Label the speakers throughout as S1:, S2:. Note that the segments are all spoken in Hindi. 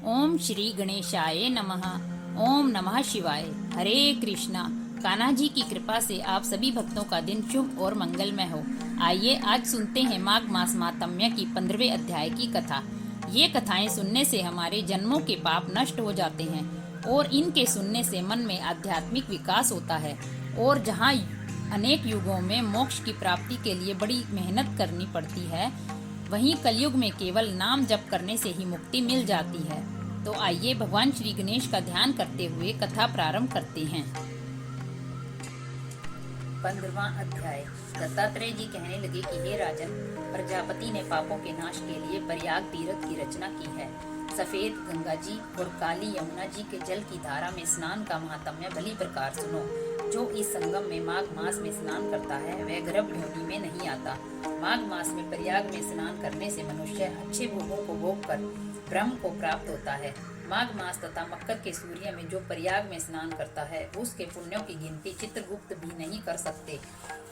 S1: ओम श्री गणेशाय नमः। ओम नमः शिवाय। हरे कृष्णा। कान्हा जी की कृपा से आप सभी भक्तों का दिन शुभ और मंगलमय हो। आइए आज सुनते हैं माघ मास मातम्य की 15वें अध्याय की कथा। ये कथाएं सुनने से हमारे जन्मों के पाप नष्ट हो जाते हैं और इनके सुनने से मन में आध्यात्मिक विकास होता है। और जहाँ अनेक युगों में मोक्ष की प्राप्ति के लिए बड़ी मेहनत करनी पड़ती है, वहीं कलयुग में केवल नाम जप करने से ही मुक्ति मिल जाती है। तो आइए भगवान श्री गणेश का ध्यान करते हुए कथा प्रारंभ करते हैं। 15वां अध्याय। दत्तात्रेय जी कहने लगे कि हे राजन, प्रजापति ने पापों के नाश के लिए प्रयाग तीर्थ की रचना की है। सफेद गंगा जी और काली यमुना जी के जल की धारा में स्नान का महात्म्य भली प्रकार सुनो। जो इस संगम में माघ मास में स्नान करता है वह गर्भ योनि में नहीं आता। माघ मास में प्रयाग में स्नान करने से मनुष्य अच्छे भोगों को भोग कर ब्रह्म को प्राप्त होता है। माघ मास तथा मकर के सूर्य में जो प्रयाग में स्नान करता है उसके पुण्यों की गिनती चित्रगुप्त भी नहीं कर सकते।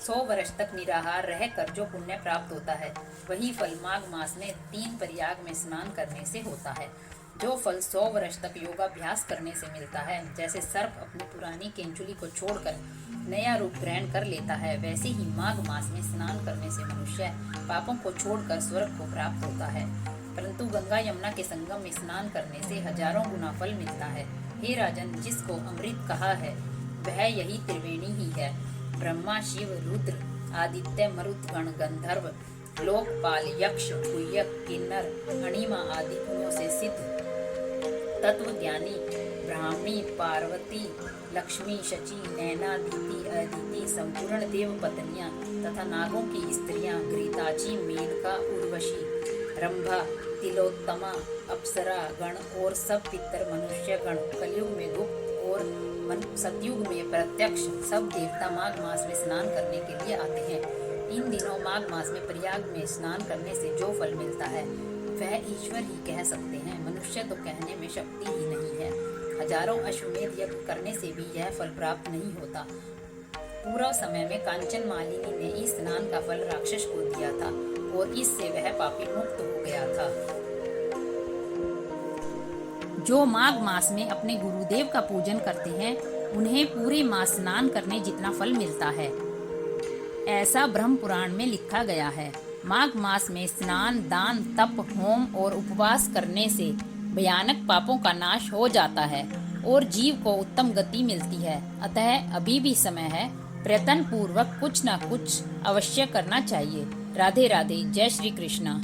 S1: 100 वर्ष तक निराहार रहकर जो पुण्य प्राप्त होता है वही फल माघ मास में 3 प्रयाग में स्नान करने से होता है। जो फल 100 वर्ष तक योगाभ्यास करने से मिलता है, जैसे सर्प अपनी पुरानी केंचुली को छोड़कर नया रूप ग्रहण कर लेता है, वैसे ही माघ मास में स्नान करने से मनुष्य पापों को छोड़कर स्वर्ग को प्राप्त होता है। परंतु गंगा यमुना के संगम में स्नान करने से हजारों गुना फल मिलता है। हे राजन, जिसको अमृत कहा है वह यही त्रिवेणी ही है। ब्रह्मा, शिव, रुद्र, आदित्य, मरुत गण, गंधर्व, लोकपाल, यक्ष, गुह्यक, किन्नर, अणिमा आदि गुणों से सिद्ध तत्वज्ञानी ब्राह्मणी, पार्वती, लक्ष्मी, शची, नैना, दीति, अदिति, संपूर्ण देव पत्नियां तथा नागों की स्त्रियां, घृताची, मेनका, उर्वशी, रंभा, तिलोत्तमा, अप्सरा गण और सब पितर मनुष्य गण, कलयुग में गुप्त और सतयुग में प्रत्यक्ष सब देवता माघ मास में स्नान करने के लिए आते हैं। इन दिनों माघ मास में प्रयाग में स्नान करने से जो फल मिलता है वह ईश्वर ही कह सकते हैं। मनुष्य तो कहने में शक्ति ही नहीं है। हजारों अश्वमेध यज्ञ करने से भी यह फल प्राप्त नहीं होता। पूर्व समय में कांचन मालिनी ने इस स्नान का फल राक्षस को दिया था और इससे वह पापी मुक्त हो गया था। जो माघ मास में अपने गुरुदेव का पूजन करते हैं उन्हें पूरे मास स्नान करने जितना फल मिलता है, ऐसा ब्रह्म पुराण में लिखा गया है। माघ मास में स्नान, दान, तप, होम और उपवास करने से भयानक पापों का नाश हो जाता है और जीव को उत्तम गति मिलती है। अतः अभी भी समय है, प्रयत्न पूर्वक कुछ न कुछ अवश्य करना चाहिए। राधे राधे। जय श्री कृष्णा।